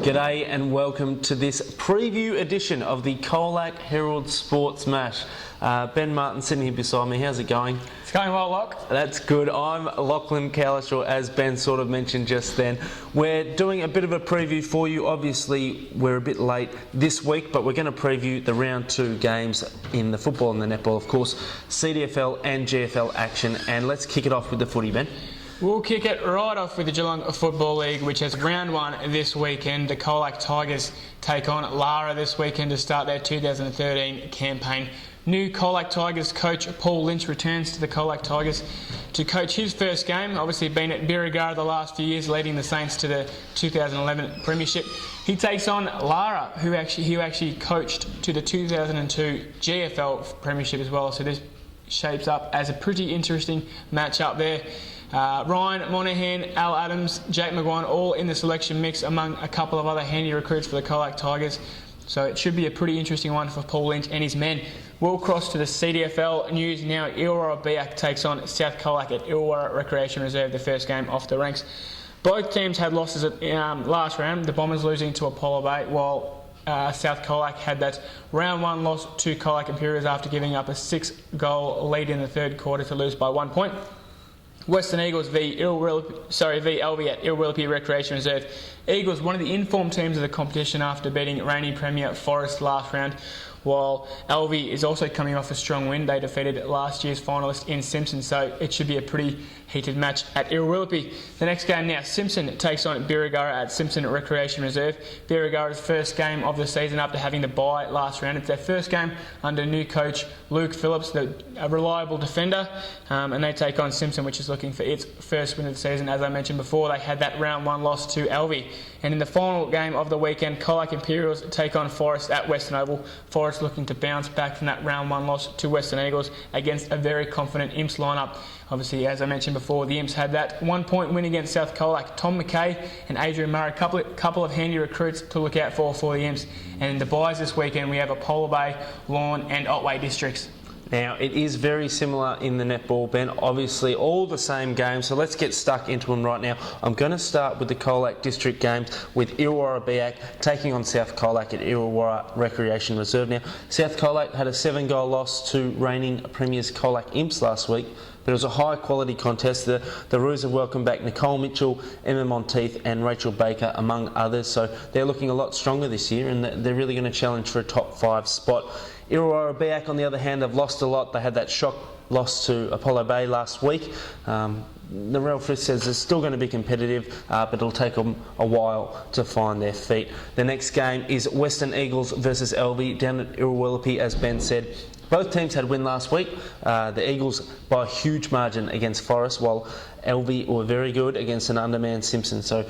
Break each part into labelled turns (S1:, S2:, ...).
S1: G'day and welcome to this preview edition of the COLAC Herald Sports Mash. Ben Martin sitting here beside me. How's it going?
S2: It's going well, Lock.
S1: That's good. I'm Lachlan, Cowlishaw, as Ben sort of mentioned just then. We're doing a bit of a preview for you. Obviously, we're a bit late this week, but we're going to preview the round 2 games in the football and the netball, of course, CDFL and GFL action. And let's kick it off with the footy, Ben.
S2: We'll kick it right off with the Geelong Football League, which has round 1 this weekend. The COLAC Tigers take on Lara this weekend to start their 2013 campaign. New COLAC Tigers coach Paul Lynch returns to the COLAC Tigers to coach his first game. Obviously been at Birregurra the last few years, leading the Saints to the 2011 Premiership. He takes on Lara, who actually coached to the 2002 GFL Premiership as well. So this shapes up as a pretty interesting match up there. Ryan Monahan, Al Adams, Jake McGuire, all in the selection mix among a couple of other handy recruits for the COLAC Tigers. So it should be a pretty interesting one for Paul Lynch and his men. We'll cross to the CDFL news now. Illawarra Biak takes on South COLAC at Illawarra Recreation Reserve, the first game off the ranks. Both teams had losses at last round, the Bombers losing to Apollo Bay, while South COLAC had that round 1 loss to COLAC Imperials after giving up a 6-goal lead in the third quarter to lose by 1 point. Western Eagles v Elvie at Irwillipi Recreation Reserve. Eagles, one of the informed teams of the competition after beating reigning Premier Forest last round, while Elvie is also coming off a strong win. They defeated last year's finalist in Simpson, so it should be a pretty heated match at Irwillipi. The next game now, Simpson takes on Birregurra at Simpson Recreation Reserve. Birregurra's first game of the season after having the bye last round. It's their first game under new coach Luke Phillips, a reliable defender, and they take on Simpson, which is looking for its first win of the season. As I mentioned before, they had that round 1 loss to Elvie. And in the final game of the weekend, COLAC Imperials take on Forest at Western Oval. Forest looking to bounce back from that round 1 loss to Western Eagles against a very confident Imps lineup. Obviously, as I mentioned before, the Imps had that 1-point win against South COLAC. Tom McKay and Adrian Murray, couple of handy recruits to look out for the Imps. And in the byes this weekend, we have Apollo Bay, Lorne and Otway districts.
S1: Now, it is very similar in the netball, Ben. Obviously, all the same games, so let's get stuck into them right now. I'm going to start with the COLAC district games with Illawarra Biak taking on South COLAC at Illawarra Recreation Reserve. Now, South COLAC had a 7-goal loss to reigning Premiers COLAC Imps last week, but it was a high-quality contest. The Roos have welcomed back Nicole Mitchell, Emma Monteith and Rachel Baker, among others, so they're looking a lot stronger this year and they're really going to challenge for a top 5 spot. Illawarra Biak, on the other hand, have lost a lot. They had that shock loss to Apollo Bay last week. Narelle Frith says it's still going to be competitive, but it'll take them a while to find their feet. The next game is Western Eagles versus Elvie down at Irwillipi, as Ben said. Both teams had a win last week. The Eagles by a huge margin against Forest, while Elvie were very good against an undermanned Simpson. So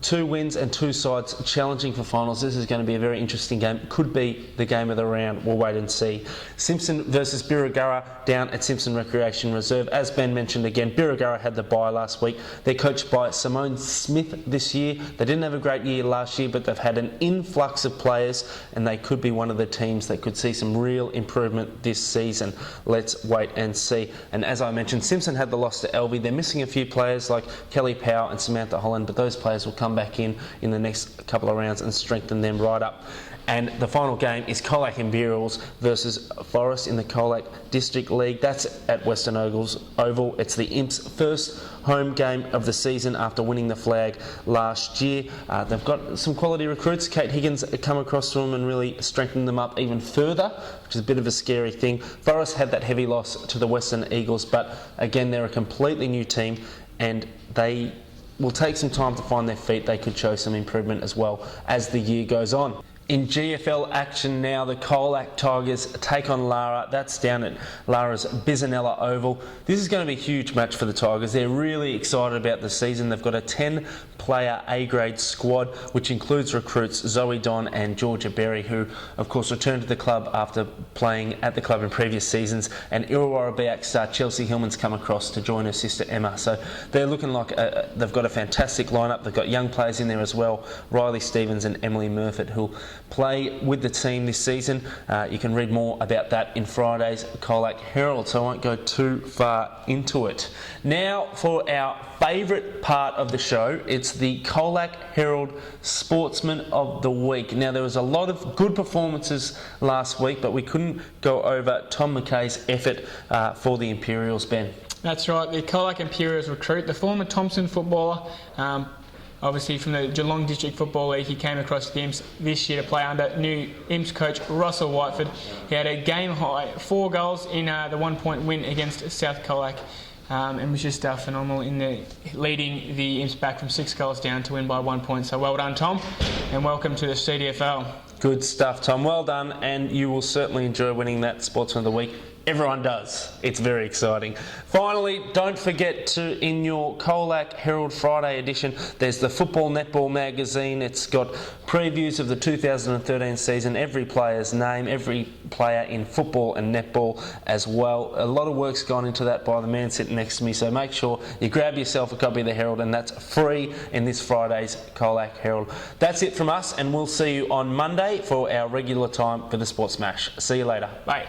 S1: 2 wins and 2 sides challenging for finals. This is going to be a very interesting game. Could be the game of the round. We'll wait and see. Simpson versus Birregurra down at Simpson Recreation Reserve. As Ben mentioned again, Birregurra had the bye last week. They're coached by Simone Smith this year. They didn't have a great year last year, but they've had an influx of players and they could be one of the teams that could see some real improvement this season. Let's wait and see. And as I mentioned, Simpson had the loss to Elvie. They're missing a few players like Kelly Powell and Samantha Holland, but those players will come back in the next couple of rounds and strengthen them right up. And the final game is COLAC Imperials versus Forest in the COLAC District League. That's at Western Oval. It's the Imps' first home game of the season after winning the flag last year. They've got some quality recruits. Kate Higgins come across to them and really strengthened them up even further, which is a bit of a scary thing. Forest had that heavy loss to the Western Eagles, but again, they're a completely new team and they will take some time to find their feet. They could show some improvement as well as the year goes on. In GFL action now, the COLAC Tigers take on Lara. That's down at Lara's Bizanella Oval. This is going to be a huge match for the Tigers. They're really excited about the season. They've got a 10-player A-grade squad, which includes recruits Zoe Don and Georgia Berry, who, of course, returned to the club after playing at the club in previous seasons. And Illawarra Biak star Chelsea Hillman's come across to join her sister Emma. So they're looking like they've got a fantastic lineup. They've got young players in there as well, Riley Stevens and Emily Murfitt, who'll play with the team this season. You can read more about that in Friday's COLAC Herald, so I won't go too far into it. Now for our favourite part of the show, it's the COLAC Herald Sportsman of the Week. Now there was a lot of good performances last week, but we couldn't go over Tom McKay's effort for the Imperials, Ben.
S2: That's right, the COLAC Imperials recruit, the former Thompson footballer, obviously from the Geelong District Football League. He came across the Imps this year to play under new Imps coach Russell Whiteford. He had a game high 4 goals in the 1-point win against South COLAC. And was just phenomenal in leading the Imps back from 6 goals down to win by 1 point. So well done, Tom, and welcome to the CDFL.
S1: Good stuff, Tom. Well done, and you will certainly enjoy winning that Sportsman of the Week. Everyone does. It's very exciting. Finally, don't forget to, in your COLAC Herald Friday edition, there's the Football Netball magazine. It's got previews of the 2013 season, every player's name, every player in football and netball as well. A lot of work's gone into that by the man sitting next to me, so make sure you grab yourself a copy of the Herald, and that's free in this Friday's COLAC Herald. That's it from us, and we'll see you on Monday for our regular time for the Sports Smash. See you later.
S2: Bye.